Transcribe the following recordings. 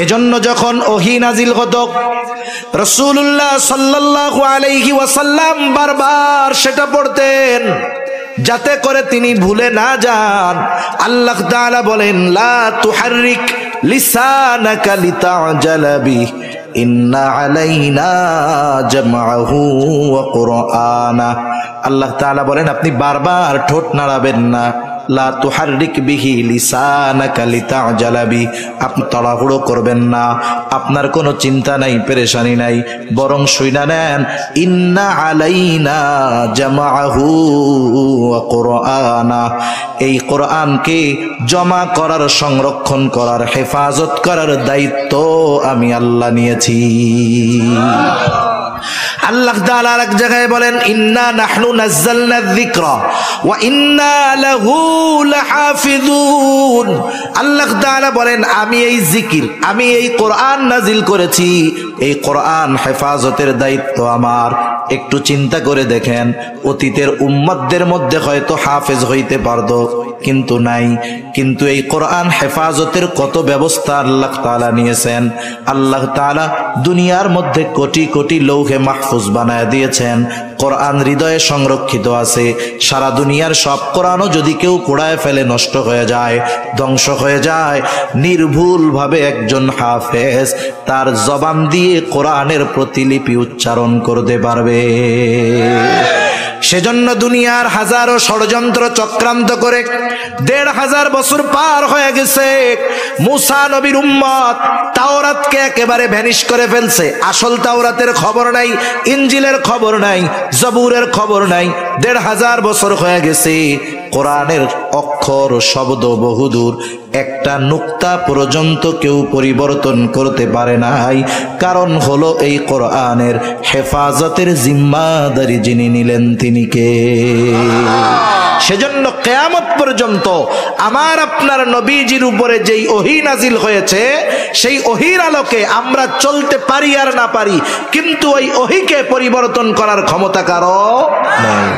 এজন্য যখন ওহী নাজিল হতো রাসূলুল্লাহ সাল্লাল্লাহু আলাইহি ওয়াসাল্লাম বারবার সেটা পড়তেন যাতে করে তিনি ভুলে না যান। আল্লাহ তাআলা বলেন লা তুহাররিক লিসানাকা লিতা'জালা বিহি ইন্না আলাইনা জামআহু ওয়া কুরআনা। আল্লাহ তাআলা বলেন আপনি বারবার ঠোঁট নাড়াবেন না। লা তুহাররিক বিহি লিসানাকা লিতা'জালা বিহি, আপনি তাড়াহুড়ো করবেন না, আপনার কোনো চিন্তা নাই, পেরেশানি নাই, বরং শুইনা নেন ইন্না আলাইনা জামআহু ওয়া কুরআনা। এই কোরআনকে জমা করার, সংরক্ষণ করার, হেফাজত করার দায়িত্ব আমি আল্লাহ নিয়েছি। আল্লাহ তাআলা এক জায়গায় বলেন ইন্না নাহনু নাযালনা যিকরা ওয়া ইন্না লাহু লাহাফিজুন। আল্লাহ তাআলা বলেন আমি এই জিকির, আমি এই কোরআন নাজিল করেছি, এই কোরআন হেফাজতের দায়িত্ব আমার। একটু চিন্তা করে দেখেন, অতীতের উম্মতদের মধ্যে হয়তো হাফেজ হইতে পারতো কিন্তু নাই, কিন্তু এই কোরআন হেফাজতের কত ব্যবস্থা আল্লাহ তাআলা নিয়েছেন। আল্লাহ তাআলা দুনিয়ার মধ্যে কোটি কোটি লৌহে মাহফুজ বানায় দিয়েছেন, কোরআন হৃদয়ে সংরক্ষিত আছে। সারা দুনিয়ার সব কোরআনও যদি কেউ পোড়ায় ফেলে, নষ্ট হয়ে যায়, ধ্বংস হয়ে যায়, নির্ভুলভাবে একজন হাফেজ তার জবান দিয়ে কোরআনের প্রতিলিপি উচ্চারণ করতে পারবে। সেজন্য দুনিয়ার হাজারো ষড়যন্ত্র চক্রান্ত করে ১৫০০ বছর পার হয়ে গেছে। মুসা নবীর উম্মত তাওরাতকে একেবারে ভ্যানিশ করে ফেলছে। আসল তাওরাতের খবর নাই, ইনজিলের খবর নাই, জবুরের খবর নাই। ১৫০০ বছর হয়ে গেছে। কোরআনের অক্ষর, শব্দ বহুদূর, একটা নুক্তা পর্যন্ত কেউ পরিবর্তন করতে পারে নাই। কারণ হলো এই কোরআনের হেফাজতের জিম্মাদারি যিনি নিলেন তিনি কে? সেজন্য কিয়ামত পর্যন্ত আমার আপনার নবীজির উপরে যেই ওহী নাজিল হয়েছে, সেই ওহীর আলোকে আমরা চলতে পারি আর না পারি, কিন্তু ওই ওহীকে পরিবর্তন করার ক্ষমতা কারো নাই।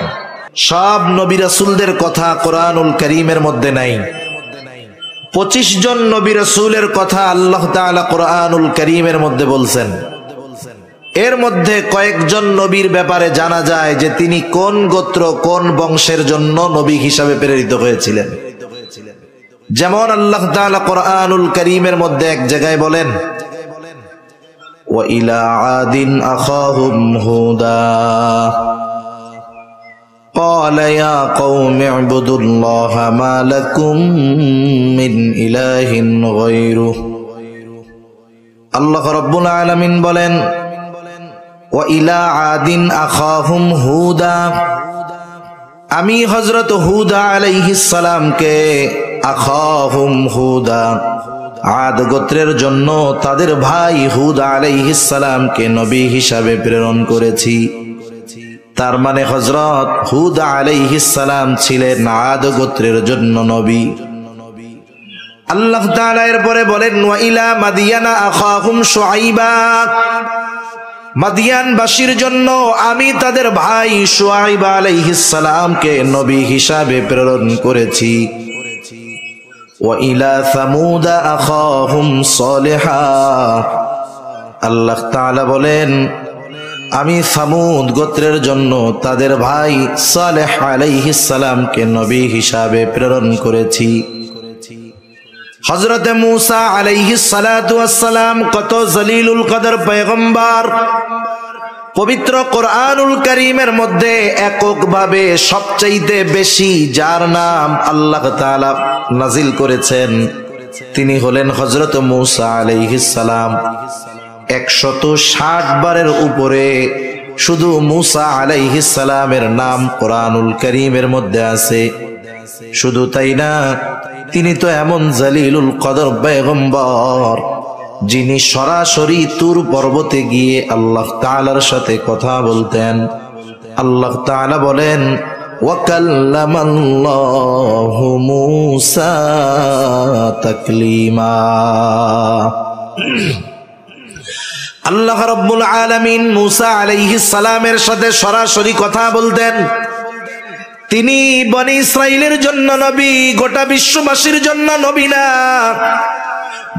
সব নবী রাসূলদের কথা কোরআনুল কারীমের মধ্যে নাই। 25 জন নবী রাসূলের কথা আল্লাহ তাআলা কোরআনুল কারীমের মধ্যে বলছেন। এর মধ্যে কয়েকজন নবীর ব্যাপারে জানা যায় যে তিনি কোন গোত্র, কোন বংশের জন্য নবী হিসাবে প্রেরিত হয়েছিলেন। যেমন আল্লাহ তাআলা কোরআনুল কারীমের মধ্যে এক জায়গায় বলেন ওয়া ইলা আদিন আখাহুম হুদা قال يا قوم اعبدوا الله ما لكم من إله غيره। আল্লাহ রাব্বুল আলামিন বলেন ওয়া ইলা আদিন আখাহুম হুদা, আমি হযরত হুদা আলাইহিস সালামকে আখাহুম হুদা, আদ গোত্রের জন্য তাদের ভাই হুদা আলাইহিস সালামকে নবী হিসাবে প্রেরণ করেছি। তার মানে হযরত হুদা আলাইহিস সালাম ছিলেন আদ গোত্রের জন্য নবী। আল্লাহ তাআলা এরপরে বলেন ওয়া ইলা মাদিয়ানা আখাহুম শুআইবা, মাদিয়ানবাসীর জন্য আমি তাদের ভাই শুআইব আলাইহিস সালামকে নবী হিসাবে প্রেরণ করেছি। ওয়া ইলা সামুদা আখাহুম সালিহা, আল্লাহ তাআলা বলেন আমি সামুদ গোত্রের জন্য তাদের ভাই সালেহ আলাইহিস সালামকে নবী হিসাবে প্রেরণ করেছি। হযরতে মূসা আলাইহিস সালাতু ওয়াস সালাম কত জলিলুল কদর পয়গম্বর, পবিত্র কোরআনুল কারীমের মধ্যে এককভাবে সবচাইতে বেশি যার নাম আল্লাহ তাআলা নাজিল করেছেন তিনি হলেন হযরত মূসা আলাইহিস সালাম। 160 বারের উপরে শুধু মূসা আলাইহিস সালামের নাম কোরআনুল কারীমের মধ্যে আছে। শুধু তাই না, তিনি তো এমন জলিলুল কদর পয়গম্বর যিনি সরাসরি তুর পর্বতে গিয়ে আল্লাহ তাআলার সাথে কথা বলতেন। আল্লাহ তাআলা বলেন ওয়া কাল্লামাল্লাহু মূসা তাকলিমা। আল্লাহ রাব্বুল আলামিন মূসা আলাইহিস সালামের সাথে সরাসরি কথা বলতেন। তিনি বনি ইসরাইলের জন্য নবী, গোটা বিশ্ববাসীর জন্য নবী না।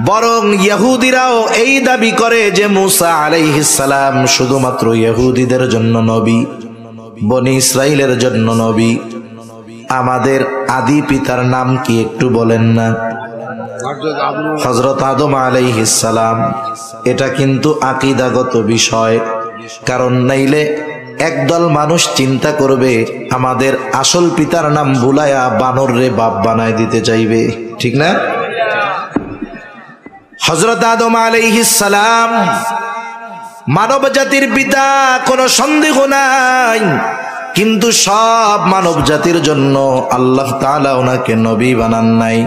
বরং ইহুদিরাও এই দাবি করে যে মুসা আলাইহিস সালাম শুধুমাত্র ইহুদিদের জন্য নবী, বনি ইসরাইলের জন্য নবী। আমাদের আদি পিতার নাম কি একটু বলেন না? হযরত আদম আলাইহিস সালাম। এটা কিন্তু আকীদাগত বিষয়, কারণ নাইলে একদল মানুষ চিন্তা করবে আমাদের আসল পিতার নাম ভুলায়া বানর রে বাপ বানায় দিতে চাইবে, ঠিক না? হযরত আদম আলাইহিস সালাম মানব জাতির পিতা, কোনো সন্দেহ নাই, কিন্তু সব মানব জাতির জন্য আল্লাহ তাআলা ওনাকে নবী বানান নাই।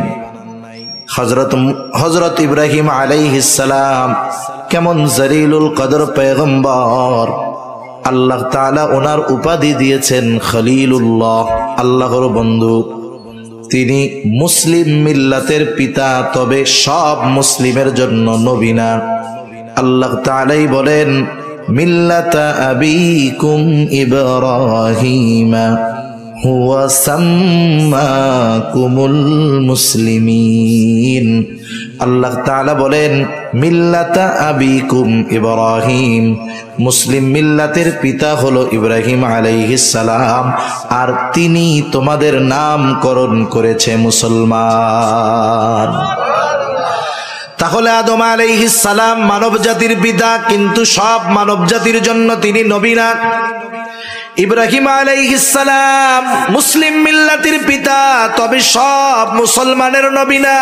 হযরত ইব্রাহিম আলাইহিস সালাম কেমন জলিলুল কদর পয়গম্বর, আল্লাহ তাআলা ওনার উপাধি দিয়েছেন খলিলুল্লাহ, আল্লাহর বন্ধু। তিনি মুসলিম মিল্লাতের পিতা, তবে সব মুসলিমের জন্য নবী না। আল্লাহ তাআলাই বলেন মিল্লাতা আবিকুম ইব্রাহিমা হুয়া সাম্মাকুমুল মুসলিমিন। আল্লাহ তাআলা বলেন মিল্লাতা আবিকুম ইব্রাহিম, মুসলিম মিল্লাতের পিতা হলো ইব্রাহিম আলাইহিস সালাম, আর তিনি তোমাদের নামকরণ করেছে মুসলমান। তাহলে আদম আলাইহিস সালাম মানব জাতির পিতা, কিন্তু সব মানব জাতির জন্য তিনি নবী না। ইব্রাহিম আলাইহিস সালাম মুসলিম মিল্লাতের পিতা, তবে সব মুসলমানের নবী না।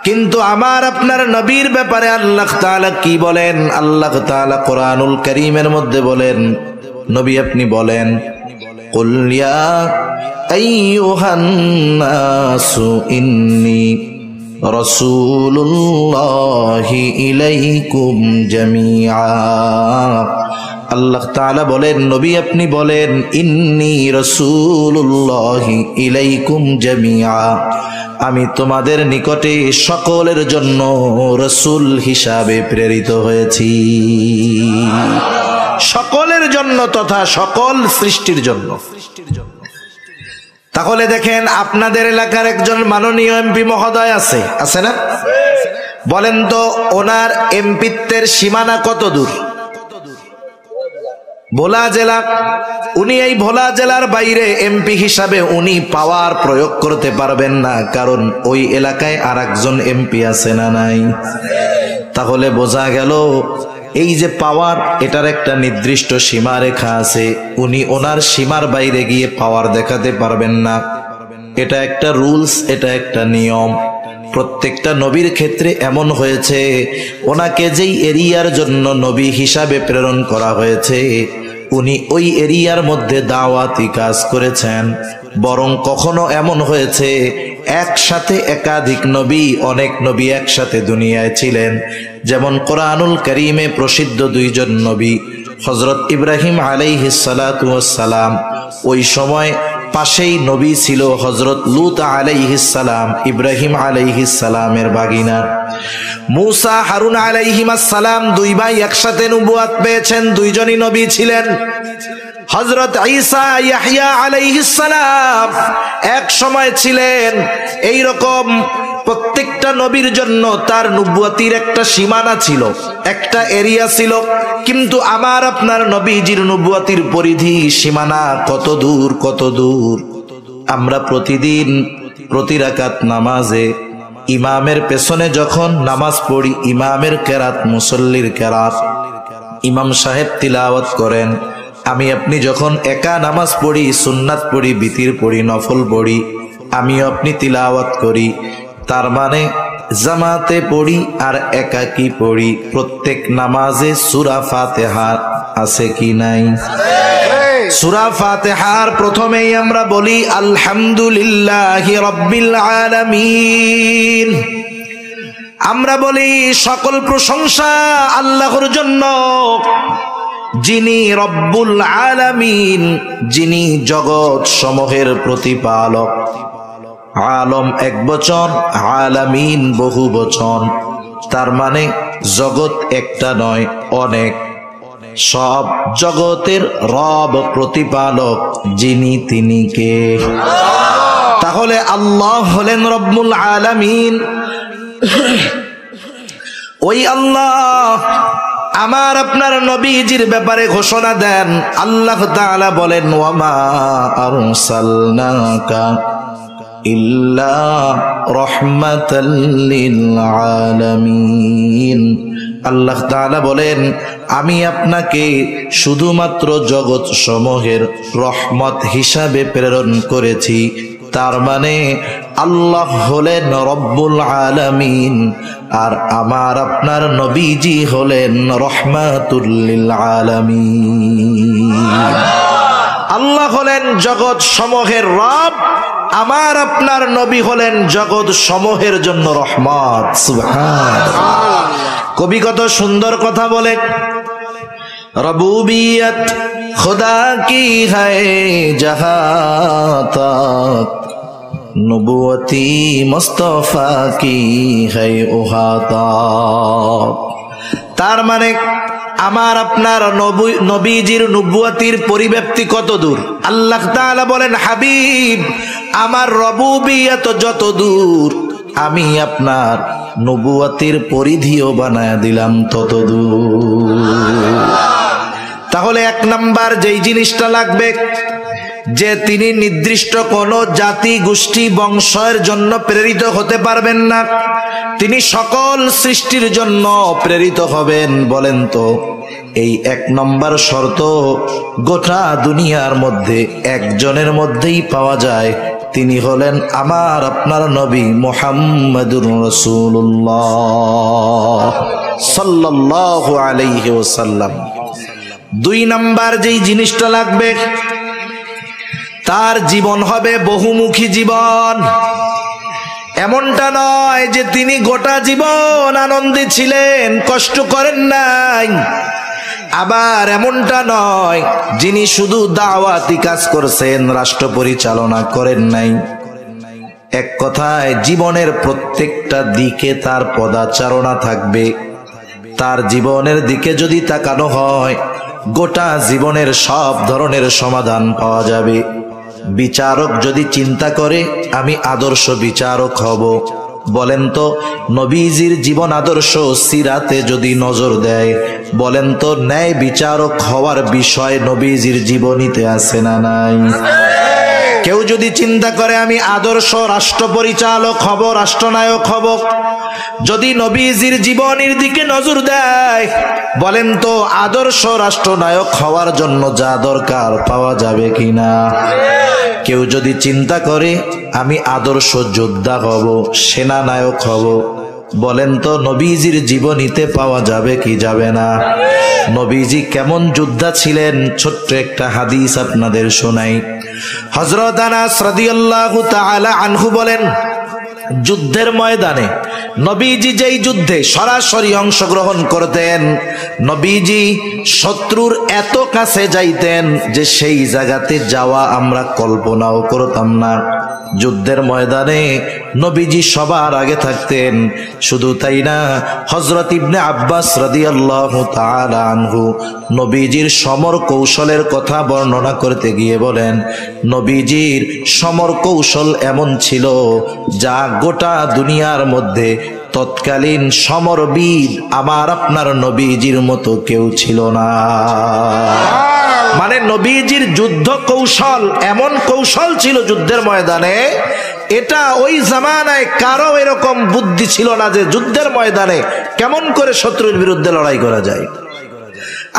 কিন্তু আমার আপনার নবীর ব্যাপারে আল্লাহ তাআলা কি বলেন? আল্লাহ তাআলা কোরআনুল কারীমের মধ্যে বলেন, নবী আপনি বলেন, কুল ইয়া আইয়ুহান নাসু ইন্নী রাসূলুল্লাহি ইলাইকুম জামিআ। আল্লাহ তাআলা বলেন, নবী আপনি বলেন, ইন্নী রাসূলুল্লাহি ইলাইকুম জামিআ, আমি তোমাদের নিকটে সকলের জন্য রাসূল হিসাবে প্রেরিত হয়েছি, সকলের জন্য তথা সকল সৃষ্টির জন্য। তাহলে দেখেন, আপনাদের এলাকার একজন মাননীয় এমপি মহোদয় আছে না? বলেন তো ওনার এমপিত্বের সীমানা কত দূর? ভোলা জেলা। উনি এই ভোলা জেলার বাইরে এমপি হিসাবে উনি পাওয়ার প্রয়োগ করতে পারবেন না, কারণ ওই এলাকায় আর একজন এমপি আছে না নাই? তাহলে বোঝা গেল এই যে পাওয়ার, এটার একটা নির্দিষ্ট সীমারেখা আছে। উনি ওনার সীমার বাইরে গিয়ে পাওয়ার দেখাতে পারবেন না। এটা একটা রুলস, এটা একটা নিয়ম। প্রত্যেকটা নবীর ক্ষেত্রে এমন হয়েছে, ওনাকে যেই এরিয়ার জন্য নবী হিসাবে প্রেরণ করা হয়েছে, উনি ওই এরিয়ার মধ্যে দাওয়াতি কাজ করেছেন। বরং কখনো এমন হয়েছে একসাথে একাধিক নবী, অনেক নবী একসাথে দুনিয়ায় ছিলেন। যেমন কোরআনুল কারীমে প্রসিদ্ধ দুইজন নবী, হযরত ইব্রাহিম আলাইহিস সালাতু ওয়াস সালাম, ওই সময় পাশেই নবী ছিল হযরত লূত আলাইহিস সালাম, ইব্রাহিম আলাইহিস সালামের ভাগিনা। মূসা হারুন আলাইহিমাস সালাম দুই ভাই একসাথে নবুয়ত পেয়েছেন, দুইজনই নবী ছিলেন। হযরত ঈসা ইয়াহইয়া আলাইহিস সালাম এক সময় ছিলেন। এই রকম প্রত্যেকটা নবীর জন্য তার নবুয়তির একটা সীমানা ছিল, একটা এরিয়া ছিল। কিন্তু আমার আপনার নবীজির নবুয়তির পরিধি, সীমানা কত দূর, কত দূর। আমরা প্রতিদিন প্রতি রাকাত নামাজে ইমামের পেছনে যখন নামাজ পড়ি, ইমামের কেরাত, মুসল্লির কেরাত, ইমাম সাহেব তিলাওয়াত করেন। আমি আপনি যখন একা নামাজ পড়ি, সুন্নাত পড়ি, বিতির পড়ি, নফল পড়ি, আমিও আপনি তিলাওয়াত করি। তার মানে জামাতে পড়ি আর একাকি পড়ি, প্রত্যেক নামাজে সূরা ফাতিহা আছে কি নাই? সূরা ফাতিহার প্রথমেই আমরা বলি আলহামদুলিল্লাহি রাব্বিল আলামিন। আমরা বলি সকল প্রশংসা আল্লাহর জন্য, যিনি রব্বুল আলামিন, যিনি জগৎ সমূহের প্রতিপালক। আলম এক বচন, আলামিন বহু বচন, তার মানে জগৎ একটা নয়, অনেক। সব জগতের রব, প্রতিপালক যিনি, তিনি কে? তাহলে আল্লাহ হলেন রব্বুল আলামিন। ওই আল্লাহ আমার আপনার নবীজির ব্যাপারে ঘোষণা দেন। আল্লাহ তাআলা বলেন, ওয়ামা আরসালনাকা ইল্লা রাহমাতাল লিল আলামিন। আল্লাহ তাআলা বলেন, আমি আপনাকে শুধুমাত্র জগৎ সমূহের রহমত হিসাবে প্রেরণ করেছি। তার মানে আল্লাহ হলেন রব্বুল আলামিন, আর আমার আপনার নবীজি হলেন রহমাতুল লিল আলামিন। আল্লাহ হলেন জগৎ সমূহের রব, আমার আপনার নবী হলেন জগৎ সমূহের জন্য রহমত। সুবহানাল্লাহ। কবি কত সুন্দর কথা বলে, রবুবিয়ত খুদা কি হ্যায় জাহাঁ তক, নবুয়তি মুস্তাফা কি হ্যায় ওহা তক। তার মানে আমার আপনার নবীজির নবুয়তির পরিব্যাপ্তি কত দূর। আল্লাহ তাআলা বলেন, হাবিব আমার রবুবিয়ত যত দূর, আমি আপনার নবুয়তির পরিধিও বানায় দিলাম তত দূর। তাহলে এক নাম্বার যেই জিনিসটা লাগবে, যে তিনি নির্দিষ্ট কোন জাতি গোষ্ঠী বংশের জন্য প্রেরিত হতে পারবেন না, তিনি সকল সৃষ্টির জন্য প্রেরিত হবেন। বলেন তো এই এক নম্বর শর্ত গোটা দুনিয়ার মধ্যে একজনের মধ্যেই পাওয়া যায়, তিনি হলেন আমার আপনার নবী মুহাম্মাদুর রাসূলুল্লাহ সাল্লাল্লাহু আলাইহি ওয়াসাল্লাম। দুই নাম্বার যেই জিনিসটা লাগবে, তার জীবন হবে বহুমুখী জীবন। এমনটা নয় যে তিনি গোটা জীবন আনন্দে ছিলেন, কষ্ট করেন নাই। আবার এমনটা নয় যিনি শুধু দাওয়াতি কাজ করছেন, রাষ্ট্র পরিচালনা করেন নাই। এক কথায় জীবনের প্রত্যেকটা দিকে তার পদাচারণা থাকবে। তার জীবনের দিকে যদি তাকানো হয়, গোটা জীবনের সব ধরনের সমাধান পাওয়া যাবে। বিচারক যদি চিন্তা করে আমি আদর্শ বিচারক হব, বলেন তো নবীজির জীবন আদর্শ সিরাতে যদি নজর দেয়, বলেন তো ন্যায় বিচারক হওয়ার বিষয় নবীজির জীবনীতে আছে না নাই? কেউ যদি চিন্তা করে আমি আদর্শ রাষ্ট্র পরিচালক হব, রাষ্ট্রনায়ক হব, যদি নবীজির জীবনীর দিকে নজর দেয়, বলেন তো আদর্শ রাষ্ট্রনায়ক হওয়ার জন্য যা দরকার পাওয়া যাবে কিনা? কেউ যদি চিন্তা করে আমি আদর্শ যোদ্ধা হব, সেনানায়ক হব, বলেন তো নবীজির জীবনীতে পাওয়া যাবে কি যাবে না? নবীজি কেমন যোদ্ধা ছিলেন, ছোট্ট একটা হাদিস আপনাদের শোনাই। হযরত আনাস রাদিয়াল্লাহু তাআলা আনহু বলেন, যুদ্ধের ময়দানে নবীজি যেই যুদ্ধে সরাসরি অংশগ্রহণ করতেন, নবীজি শত্রুর এত কাছে যাইতেন যে সেই জায়গাতে যাওয়া আমরা কল্পনাও করতাম না। যুদ্ধের ময়দানে নবীজি সবার আগে থাকতেন। শুধু তাই না, হযরত ইবনে আব্বাস রাদিয়াল্লাহু তাআলা আনহু নবীজির সমর কৌশলের কথা বর্ণনা করতে গিয়ে বলেন, নবীজির সমর কৌশল এমন ছিল যা গোটা দুনিয়ার মধ্যে তৎকালীন সমরবিদ আমার আপনার নবীজির মতো কেউ ছিল না। মানে নবীজির যুদ্ধ কৌশল এমন কৌশল ছিল যুদ্ধের ময়দানে, এটা ওই জামানায় কারো এরকম বুদ্ধি ছিল না যে যুদ্ধের ময়দানে কেমন করে শত্রুর বিরুদ্ধে লড়াই করা যায়।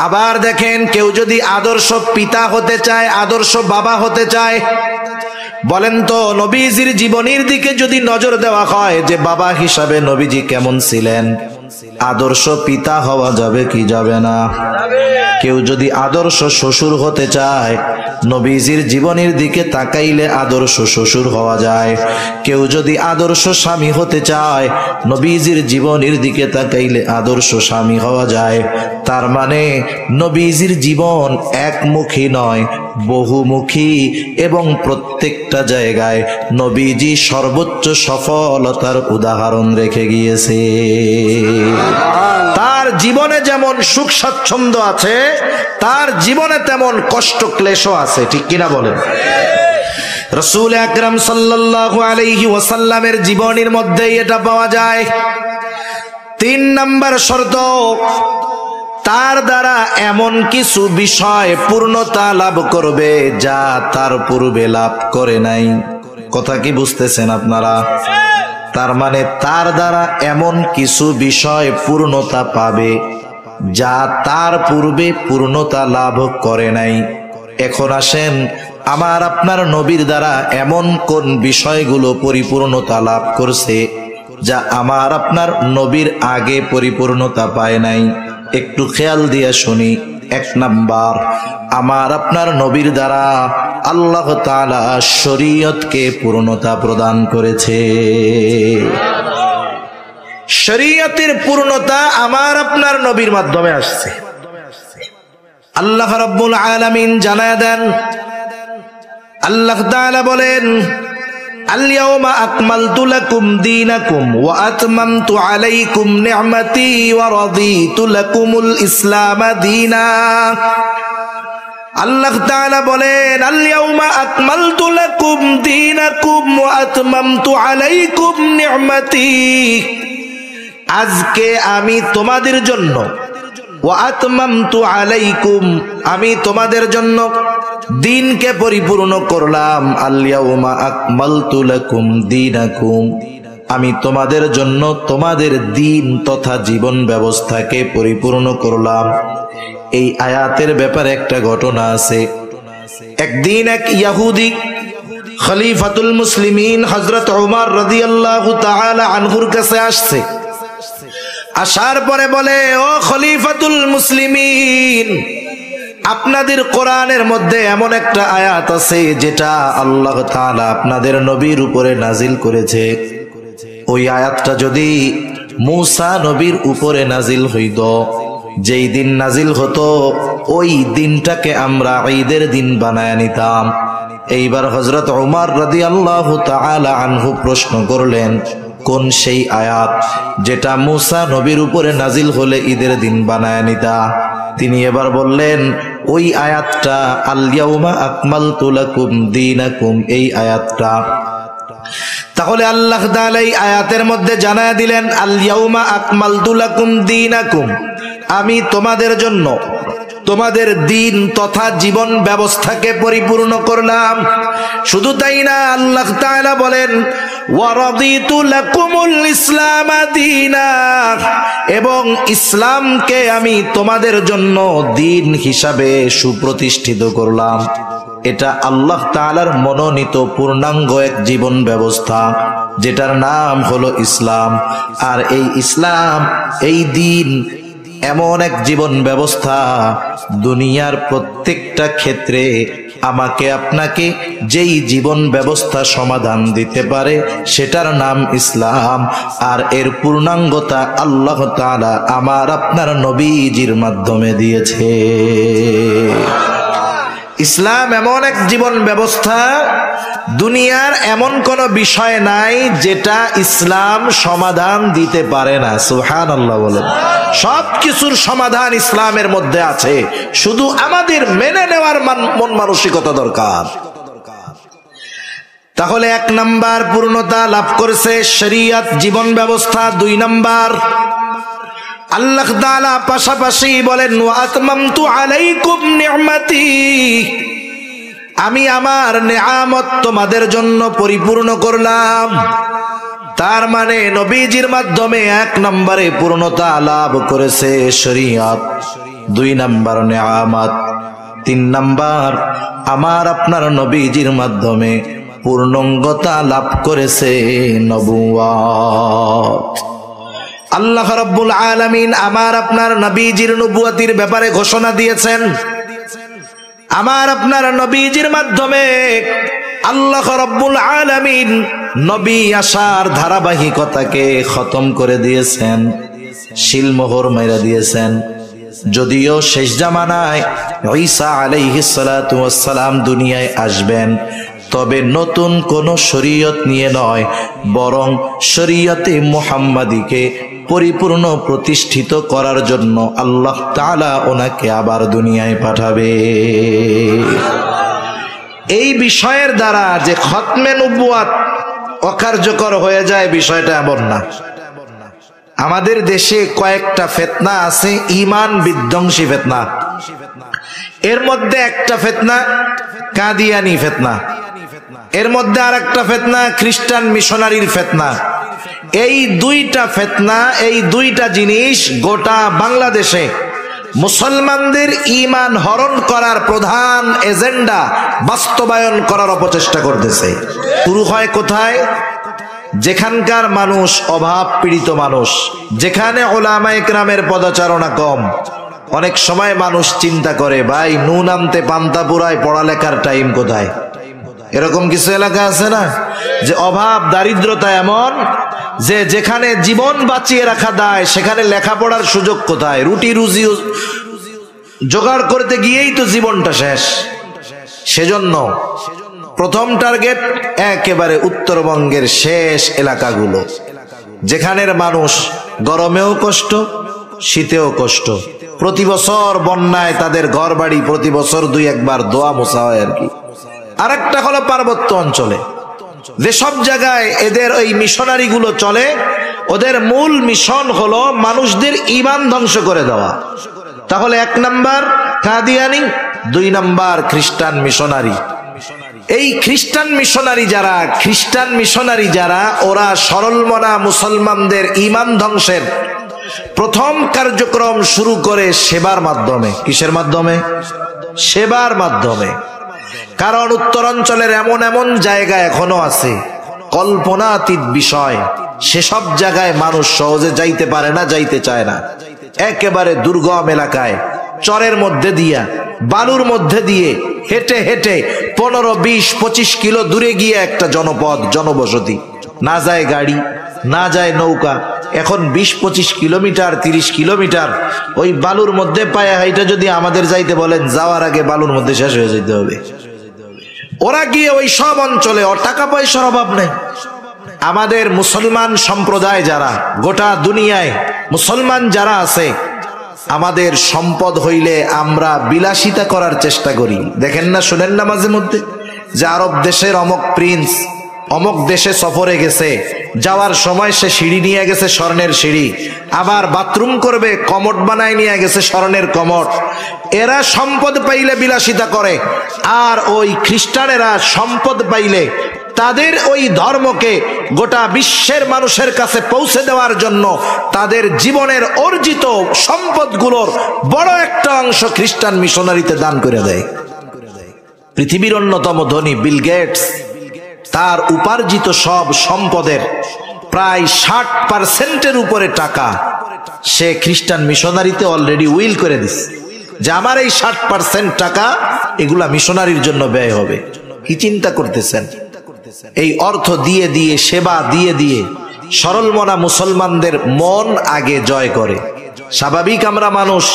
আবার দেখেন, কেউ যদি আদর্শ পিতা হতে চায়, আদর্শ বাবা হতে চায়, বলেন তো নবীজির জীবনীর দিকে যদি নজর দেওয়া হয় যে বাবা হিসাবে নবীজি কেমন ছিলেন, আদর্শ পিতা হওয়া যাবে কি যাবে না? কেউ যদি আদর্শ শ্বশুর হতে চায়, নবীজির জীবনীর দিকে তাকাইলে আদর্শ শ্বশুর হওয়া যায়। কেউ যদি আদর্শ স্বামী হতে চায়, নবীজির জীবনীর দিকে তাকাইলে আদর্শ স্বামী হওয়া যায়। তার মানে নবীজির জীবন একমুখী নয়, বহুমুখী, এবং প্রত্যেকটা জায়গায় নবীজি সর্বোচ্চ সফলতার উদাহরণ রেখে গিয়েছে। তার জীবনে যেমন সুখ স্বাচ্ছন্দ্য আছে, তার জীবনে তেমন কষ্ট ক্লেশও আছে, ঠিক কিনা বলেন? রাসূল আকরাম সাল্লাল্লাহু আলাইহি ওয়াসাল্লামের জীবনীর মধ্যেই এটা পাওয়া যায়। 3 নাম্বার শর্ত, তার দ্বারা এমন কিছু বিষয় পূর্ণতা লাভ করবে যা তার পূর্বে লাভ করে নাই। কথা কি বুঝতেছেন আপনারা? তার মানে তার দ্বারা এমন কিছু বিষয় পূর্ণতা পাবে যা তার পূর্বে পূর্ণতা লাভ করে নাই। এখন আসেন, আমার আপনার নবীর দ্বারা এমন কোন বিষয়গুলো পরিপূর্ণতা লাভ করছে যা আমার আপনার নবীর আগে পরিপূর্ণতা পায় নাই? একটু খেয়াল দিয়ে শুনি। 1 নাম্বার, আমার আপনার নবীর দ্বারা আল্লাহ তাআলা শরীয়তকে পূর্ণতা প্রদান করেছে। শরীয়তের পূর্ণতা আমার আপনার নবীর মাধ্যমে আসছে। আল্লাহ রাব্বুল আলামিন জানায় দেন, আল্লাহ তাআলা বলেন, আল-ইয়াওমা আকমালতু লাকুম দীনাকুম ওয়া আতমামতু আলাইকুম নি'মাতি ওয়া রাদিতু লাকুমুল ইসলাম দীনা। আল্লাহ তাআলা বলেন, আল-ইয়াওমা আকমালতু লাকুম দীনাকুম ওয়া আতমামতু আলাইকুম নি'মাতি, আজকে আমি তোমাদের জন্য, ওয়া আতমামতু আলাইকুম, আমি তোমাদের জন্য দিনকে পরিপূর্ণ করলাম। আল-ইয়াওমা আকমালতু লাকুম দীনাকুম, আমি তোমাদের জন্য তোমাদের দিন তথা জীবন ব্যবস্থাকে পরিপূর্ণ করলাম। এই আয়াতের ব্যাপারে একটা ঘটনা আছে। একদিন এক ইহুদি খলিফাতুল মুসলিমিন হযরত ওমর রাদিয়াল্লাহু তাআলা আনহুর কাছে আসছে। আসার পরে বলে, ও খলিফাতুল মুসলিমিন, আপনাদের কোরআনের মধ্যে এমন একটা আয়াত আছে যেটা আল্লাহ তাআলা আপনাদের নবীর উপরে নাজিল করেছে। ওই আয়াতটা যদি মূসা নবীর উপরে নাজিল হইত, যেই দিন নাজিল হতো ওই দিনটাকে আমরা ঈদের দিন বানায় নিতাম। এইবার হযরত ওমর রাদিয়াল্লাহু তাআলা আনহু প্রশ্ন করলেন, কোন সেই আয়াত যেটা মূসা নবীর উপরে নাজিল হলে ঈদের দিন বানায় নিতা? তিনি এবার বললেন, ওই আয়াতটা আল-ইয়াওমা আকমালতু লাকুম দীনাকুম, এই আয়াতটা। তাহলে আল্লাহ তাআলা এই আয়াতের মধ্যে জানায়া দিলেন, আল-ইয়াওমা আকমালতু লাকুম দীনাকুম, আমি তোমাদের জন্য তোমাদের দিন তথা জীবন ব্যবস্থাকে পরিপূর্ণ করলাম। শুধু তাই না, আল্লাহ তাআলা বলেন, ওয়া রাদিতু লাকুমুল ইসলাম দীনা, এবং ইসলামকে আমি তোমাদের জন্য দিন হিসাবে সুপ্রতিষ্ঠিত করলাম। এটা আল্লাহ তাআলার মনোনীত পূর্ণাঙ্গ এক জীবন ব্যবস্থা, যেটার নাম হলো ইসলাম। আর এই ইসলাম, এই দিন এমন এক জীবন ব্যবস্থা, দুনিয়ার প্রত্যেকটা ক্ষেত্রে আমাকে আপনাকে যেই জীবন ব্যবস্থা সমাধান দিতে পারে সেটার নাম ইসলাম। আর এর পূর্ণাঙ্গতা আল্লাহ তাআলা আমার আপনার নবীজির মাধ্যমে দিয়েছে। ইসলাম এমন এক জীবন ব্যবস্থা, দুনিয়ার এমন কোন বিষয় নাই যেটা ইসলাম সমাধান দিতে পারে না। সুবহানাল্লাহ বলেন। সব কিছুর সমাধান ইসলামের মধ্যে আছে, শুধু আমাদের মেনে নেওয়ার মন মানসিকতা দরকার। তাহলে 1 নাম্বার পূর্ণতা লাভ করেছে শরীয়ত জীবন ব্যবস্থা। 2 নাম্বার, আল্লাহ তাআলা পাশাপাশি বলেন, ওয়া আতমামতু আলাইকুম নি'মাতি, আমি আমার নেয়ামত তোমাদের জন্য পরিপূর্ণ করলাম। তার মানে নবীজির মাধ্যমে 1 নম্বরে পূর্ণতা লাভ করেছে শরীয়ত, 2 নম্বর নেয়ামত, 3 নম্বর আমার আপনার নবীজির মাধ্যমে পূর্ণাঙ্গতা লাভ করেছে নবুয়ত। আল্লাহ রাব্বুল আলামিন আমার আপনার নবীজির নবুয়তির ব্যাপারে ঘোষণা দিয়েছেন। আমার আপনার নবীজির মাধ্যমে আল্লাহ রাব্বুল আলামিন নবী আসার ধারাবাহিকতাকে খতম করে দিয়েছেন, শিলমোহর মেরে দিয়েছেন। যদিও শেষ জামানায় ঈসা আলাইহিস সালাতু ওয়াস সালাম দুনিয়ায় আসবেন, তবে নতুন কোন শরীয়ত নিয়ে নয়, বরং শরীয়তে মুহাম্মাদীকে পরিপূর্ণ প্রতিষ্ঠিত করার জন্য আল্লাহ তাআলা ওনাকে আবার দুনিয়ায় পাঠাবে। এই বিষয়ের দ্বারা যে খতমে নবুয়াত অকার্যকর হয়ে যায় বিষয়টা এমন না। আমাদের দেশে কয়েকটা ফিতনা আছে, ঈমান বিধ্বংসী ফিতনা। এর মধ্যে একটা ফিতনা কাদিয়ানি ফিতনা, এর মধ্যে আরেকটা ফিতনা খ্রিস্টান মিশনারির ফিতনা। এই দুইটা ফিতনা, এই দুইটা জিনিস গোটা বাংলাদেশে মুসলমানদের ঈমান হরণ করার প্রধান এজেন্ডা বাস্তবায়ন করার অপচেষ্টা করতেছে। শুরু হয় কোথায়? যেখানকার মানুষ অভাব পীড়িত মানুষ, যেখানে উলামায়ে কেরামের পদচারণা কম। অনেক সময় মানুষ চিন্তা করে, ভাই নুন আনতে পান্তা পুরায়, পড়ালেখার টাইম কোথায়? এরকম কিছু এলাকা আছে না, যে অভাব দারিদ্রতা এমন যে যেখানে জীবন বাঁচিয়ে রাখা দায় সেখানে লেখাপড়ার সুযোগ কোথায়? রুটি রুজি জোগাড় করতে গিয়েই তো জীবনটা শেষ। সেজন্য প্রথম টার্গেট একেবারে উত্তরবঙ্গের শেষ এলাকাগুলো, যেখানের মানুষ গরমেও কষ্ট, শীতেও কষ্ট। প্রতি বছর বন্যায় তাদের ঘর বাড়ি প্রতি বছর দুই একবার দোয়া মোছা হয় আর কি। আরেকটা হলো পার্বত্য অঞ্চলে, যেসব জায়গায় এদের ওই মিশনারি গুলো চলে, ওদের মূল মিশন হলো মানুষদের ঈমান ধ্বংস করে দেওয়া। তাহলে এক নাম্বার কাদিয়ানি, দুই নাম্বার খ্রিস্টান মিশনারি। এই খ্রিস্টান মিশনারি যারা ওরা সরলমনা মুসলমানদের ঈমান ধ্বংসের প্রথম কার্যক্রম শুরু করে সেবার মাধ্যমে। কিসের মাধ্যমে? সেবার মাধ্যমে। কারণ উত্তরাঞ্চলের এমন এমন জায়গা এখনো আছে কল্পনাতীত বিষয়, সেসব জায়গায় মানুষ সহজে যাইতে পারে না, যাইতে চায় না। একেবারে দুর্গম এলাকায় চরের মধ্যে দিয়া, বালুর মধ্যে দিয়ে হেঁটে হেঁটে 15, 20, 25 কিলো দূরে গিয়ে একটা জনপদ, জনবসতি। না যায় গাড়ি, না যায় নৌকা। এখন 20-25 কিলোমিটার, 30 কিলোমিটার ওই বালুর মধ্যে পায়ে হাইটা যদি আমাদের যাইতে বলেন, যাওয়ার আগে বালুর মধ্যে শেষ হয়ে যেতে হবে। ওরা গিয়ে ওই সব অঞ্চলে, ওর টাকা পয়সার অভাব নেই। আমাদের মুসলমান সম্প্রদায় যারা গোটা দুনিয়ায় মুসলমান যারা আছে, আমাদের সম্পদ হইলে আমরা বিলাসিতা করার চেষ্টা করি। দেখেন না, শুনেন না মাঝে মধ্যে যে আরব দেশের অমক প্রিন্স অমক দেশে সফরে গেছে, যাওয়ার সময় সে সিঁড়ি নিয়ে গেছে, স্বর্ণের সিঁড়ি। আবার বাথরুম করবে, কমোড বানায় নিয়ে গেছে, স্বর্ণের কমোড। এরা সম্পদ পাইলে বিলাসিতা করে, আর ওই খ্রিস্টানেরা সম্পদ পাইলে তাদের ওই ধর্মকে গোটা বিশ্বের মানুষের কাছে পৌঁছে দেওয়ার জন্য তাদের জীবনের অর্জিত সম্পদগুলোর বড় একটা অংশ খ্রিস্টান মিশনারিতে দান করে দেয়। পৃথিবীর অন্যতম ধনী বিল গেটস তার উপার্জিত সব সম্পদের প্রায় 60% উপরে টাকা সে খ্রিস্টান মিশনারিতে অলরেডি উইল করে দিছে, যে আমার এই 60% টাকা এগুলা মিশনারির জন্য ব্যয় হবে। কি চিন্তা করতেছেন? এই অর্থ দিয়ে দিয়ে, সেবা দিয়ে দিয়ে সরল মনা মুসলমানদের মন আগে জয় করে। স্বাভাবিক আমরা মানুষ,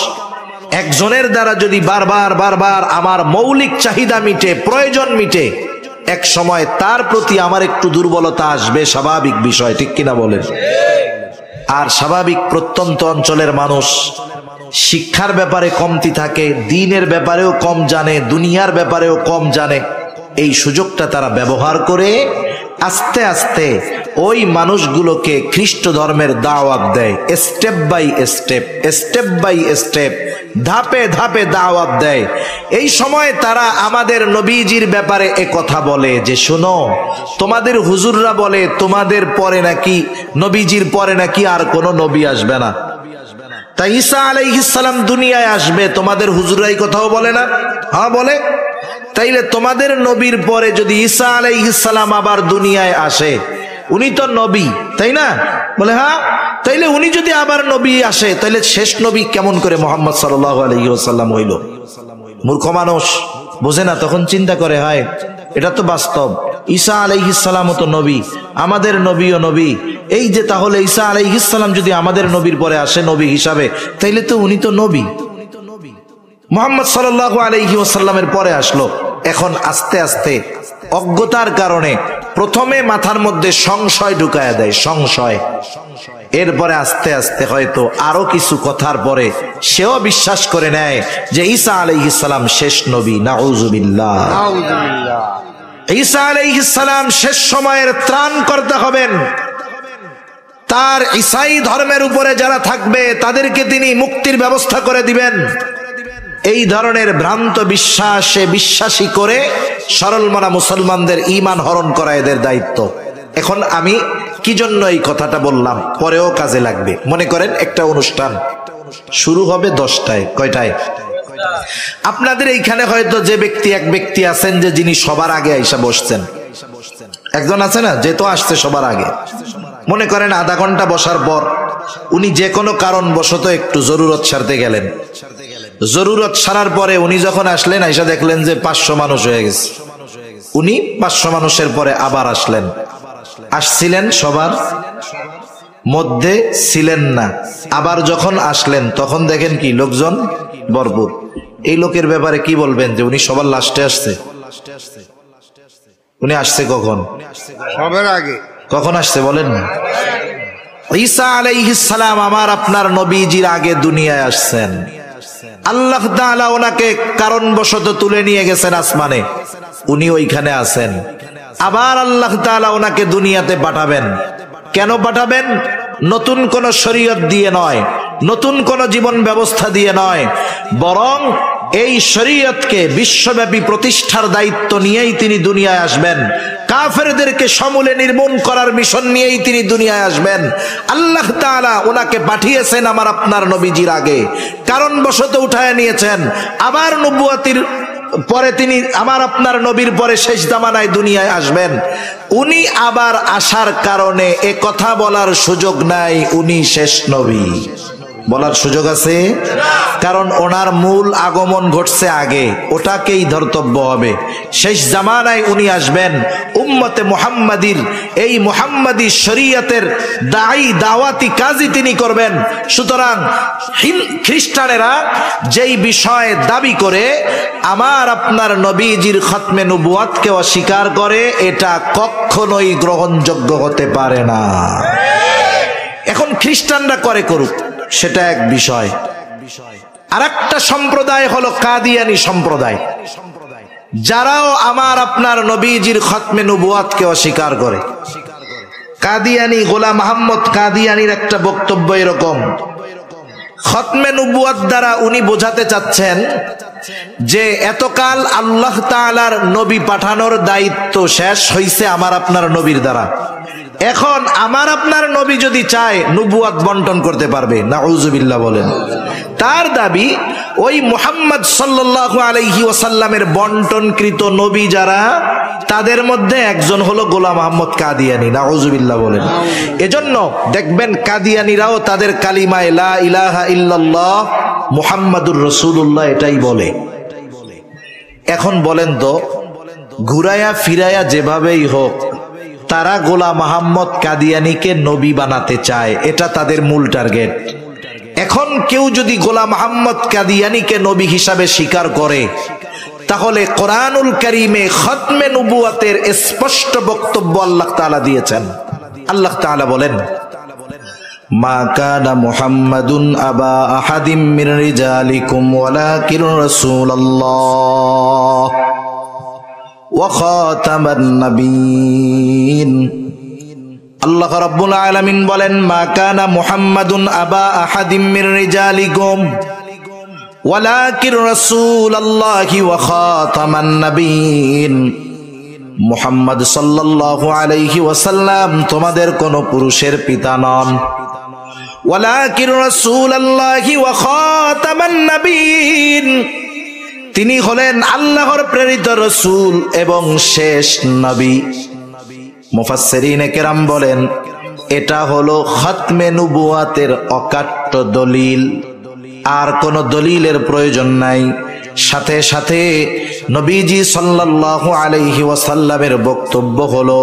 একজনের দ্বারা যদি বারবার বারবার আমার মৌলিক চাহিদা মিটে, প্রয়োজন মিটে, এক সময় তার প্রতি আমার একটু দুর্বলতা আসবে, স্বাভাবিক বিষয়, ঠিক কিনা বলেন? আর স্বাভাবিক প্রত্যন্ত অঞ্চলের মানুষ শিক্ষার ব্যাপারে কমতি থাকে, দ্বীনের ব্যাপারেও কম জানে, দুনিয়ার ব্যাপারেও কম জানে। এই সুযোগটা তারা ব্যবহার করে আস্তে আস্তে ওই মানুষগুলোকে খ্রিস্ট ধর্মের দাওয়াত দেয়। স্টেপ বাই স্টেপ, ধাপে ধাপে দাওয়াত দেয়। এই সময় তারা আমাদের নবীজির ব্যাপারে এ কথা বলে যে, শোনো, তোমাদের হুজুররা বলে তোমাদের পরে নাকি, নবীজির পরে নাকি আর কোনো নবী আসবে না, তাই ঈসা আলাইহিস সালাম দুনিয়ায় আসবে। তোমাদের হুজুররাই কথাও বলে না? হ্যাঁ বলে। তাইলে তোমাদের নবীর পরে যদি ঈসা আলাইহিস সালাম আবার দুনিয়ায় আসে, উনি তো নবী, তাই না? বলে হ্যাঁ। তাইলে উনি যদি আবার নবী আসে, তাইলে শেষ নবী কেমন করে মুহাম্মদ সাল্লাল্লাহু আলাইহি ওয়াসাল্লাম হইল? মূর্খ মানুষ বোঝে না, তখন চিন্তা করে, হয় এটা তো বাস্তব, ঈসা আলাইহিস সালামও তো নবী, আমাদের নবীও নবী। এই যে তাহলে ঈসা আলাইহিস সালাম যদি আমাদের নবীর পরে আসে নবী হিসাবে, তাইলে তো উনি তো নবী। মুহাম্মদ সাল্লাল্লাহু আলাইহি ওয়াসাল্লামের পরে আসলো। এখন আস্তে আস্তে অজ্ঞতার কারণে প্রথমে মাথার মধ্যে সংশয় ঢুকায়া দেয়, সংশয়। এরপরে আস্তে আস্তে হয়তো আরো কিছু কথার পরে সেও বিশ্বাস করে নেয় যে ঈসা আলাইহিস সালাম শেষ নবী। নাউযুবিল্লাহ। ঈসা আলাইহিস সালাম শেষ সময়ের ত্রাণকর্তা হবেন। তার ঈসাই ধর্মের উপরে যারা থাকবে তাদেরকে তিনি মুক্তির ব্যবস্থা করে দিবেন। এই ধরনের ভ্রান্ত বিশ্বাসে বিশ্বাসী করে সরল মনা মুসলমানদের ঈমান হরণ করা এদের দায়িত্ব। এখন আমি কি জন্য এই কথাটা বললাম, পরেও কাজে লাগবে। মনে করেন একটা অনুষ্ঠান শুরু হবে 10টায়, কয়টায়? আপনাদের এইখানে হয়তো যে ব্যক্তি, এক ব্যক্তি আছেন যে যিনি সবার আগে আইসা বসছেন, একজন আছে না যে তো আসছে সবার আগে। মনে করেন আধা ঘন্টা বসার পর উনি যে কোনো কারণ বশত একটু জরুরত সারতে গেলেন। জরুরত সারার পরে উনি যখন আসলেন, আইসা দেখলেন যে 500 মানুষ হয়ে গেছে। উনি 500 মানুষের পরে আবার আসলেন, আসছিলেন সবার মধ্যে ছিলেন না। আবার যখন আসলেন তখন দেখেন কি লোকজন ভরপুর। এই লোকের ব্যাপারে কি বলবেন যে উনি সবার লাস্টে আসছে? উনি আসছে কখন? সবার আগে। কখন আসছে বলেন না? ঈসা আলাইহিস সালাম আমার আপনার নবীজির আগে দুনিয়ায় আসছেন। আল্লাহ তাআলা ওনাকে কারণবশত তুলে নিয়ে গেছেন আসমানে, উনি ওইখানে আছেন। আবার আল্লাহ তাআলা ওনাকে দুনিয়াতে পাঠাবেন। কেন পাঠাবেন? নতুন কোন শরীয়ত দিয়ে নয়, নতুন কোন জীবন ব্যবস্থা দিয়ে নয়, বরং এই শরীয়তকে বিশ্বব্যাপী প্রতিষ্ঠার দায়িত্ব নিয়েই তিনি দুনিয়ায় আসবেন। কাফেরদেরকে সমূলে নির্মূল করার মিশন নিয়েই তিনি দুনিয়ায় আসবেন। আল্লাহ তাআলা ওনাকে পাঠিয়েছেন আমার আপনার নবীজির আগে, কারণবশত উঠায় নিয়েছেন। আবার নবুয়তির পরে তিনি আমার আপনার নবীর পরে শেষ জামানায় দুনিয়ায় আসবেন। উনি আবার আসার কারণে এ কথা বলার সুযোগ নাই উনি শেষ নবী। বলার সুযোগ আছে? কারণ ওনার মূল আগমন ঘটছে আগে, ওটাকেই ধর্তব্য হবে। শেষ জামানায় উনি আসবেন, উম্মতে মুহাম্মাদির এই মুহাম্মাদি শরীয়তের দাওয়াতি কাজই তিনি করবেন। সুতরাং খ্রিস্টানেরা যেই বিষয়ে দাবি করে আমার আপনার নবীজির খতমে নবুয়াতকে অস্বীকার করে, এটা কখনোই গ্রহণযোগ্য হতে পারে না। এখন খ্রিস্টানরা করে করুক, সেটা এক বিষয়। আরেকটা সম্প্রদায় হলো কাদিয়ানী সম্প্রদায়, যারাও আমার আপনার নবীজির খতমে নবুয়াতকে অস্বীকার করে। কাদিয়ানী গোলাম আহমদ কাদিয়ানীর একটা বক্তব্য এরকম, খতমে নবুয়াত দ্বারা উনি বোঝাতে চাচ্ছেন যে এতকাল আল্লাহ তাআলার নবী পাঠানোর দায়িত্ব শেষ হইছে আমার আপনার নবীর দ্বারা। এখন আমার আপনার নবী যদি চায় নবুয়াত বন্টন করতে পারবে। নাউযুবিল্লাহ বলেন। তার দাবি ওই মুহাম্মদ সাল্লাল্লাহু আলাইহি ওয়াসাল্লামের বন্টনকৃত নবী যারা, তাদের মধ্যে একজন হলো গোলাম আহমদ কাদিয়ানী। নাউযুবিল্লাহ বলেন। এজন্য দেখবেন কাদিয়ানীরাও তাদের কালিমায়ে লা ইলাহা ইল্লাল্লাহ মুহাম্মাদুর রাসূলুল্লাহ এটাই বলে। এখন বলেন তো, ঘুরায়া ফিরায়া যেভাবেই হোক তারা গোলাম আহমদ কাদিয়ানীকে নবী বানাতে চায়, এটা তাদের মূল টার্গেট। এখন কেউ যদি গোলাম আহমদ কাদিয়ানীকে নবী হিসাবে স্বীকার করে, তাহলে কোরআনুল কারীমে খতমে নবুয়াতের স্পষ্ট বক্তব্য আল্লাহ তাআলা দিয়েছেন। আল্লাহ তাআলা বলেন, মা কানা মুহাম্মাদুন আবা আহাদিম মির রিজালিকুম ওয়ালাকিন রাসূলুল্লাহ ওয়া খাতামান নাবিয়্যিন। আল্লাহ রাব্বুল আলামিন বলেন, মা কানা মুহাম্মাদুন আবা আহাদিম মির রিজালিকুম ওয়ালাকিন রাসূলুল্লাহি ওয়া খাতামান নাবিয়্যিন। মুহাম্মদ সাল্লাল্লাহু আলাইহি ওয়াসাল্লাম তোমাদের কোন পুরুষের পিতা নন। ওয়ালাকিন রাসূলুল্লাহি ওয়া খাতামান নাবিয়্যিন, তিনি হলেন আল্লাহর প্রেরিত রাসূল এবং শেষ নবী। মুফাসসিরিনে কেরাম বলেন, এটা হলো খতমে নবুয়াতের অকাট্য দলিল, আর কোন দলিলের প্রয়োজন নাই। সাথে সাথে নবীজি সাল্লাল্লাহু আলাইহি ওয়াসাল্লামের বক্তব্য হলো,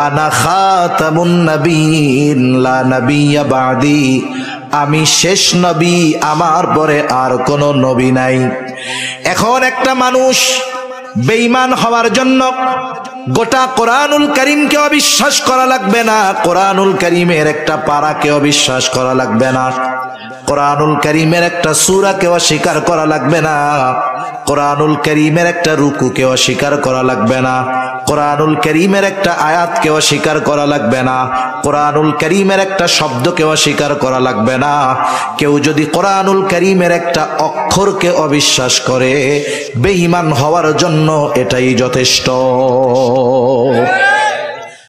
আনা খাতামুন নবিয়্যিন লা নাবিয়্যা বাদি, আমি শেষ নবী, আমার পরে আর কোন নবী নাই। এখন একটা মানুষ বেঈমান হওয়ার জন্য গোটা কোরআনুল কারীমকে অবিশ্বাস করা লাগবে না, কোরআনুল কারীমের একটা পারাকে অবিশ্বাস করা লাগবে না, কোরআনুল কারীমের একটা সূরাকে অস্বীকার করা লাগবে না, কোরআনুল কারীমের একটা রুকুকে অস্বীকার করা লাগবে না, কোরআনুল কারীমের একটা আয়াতকে অস্বীকার করা লাগবে না, কোরআনুল কারীমের একটা শব্দকে অস্বীকার করা লাগবে না। কেউ যদি কোরআনুল কারীমের একটা অক্ষরকে অবিশ্বাস করে, বেঈমান হওয়ার জন্য এটাই যথেষ্ট।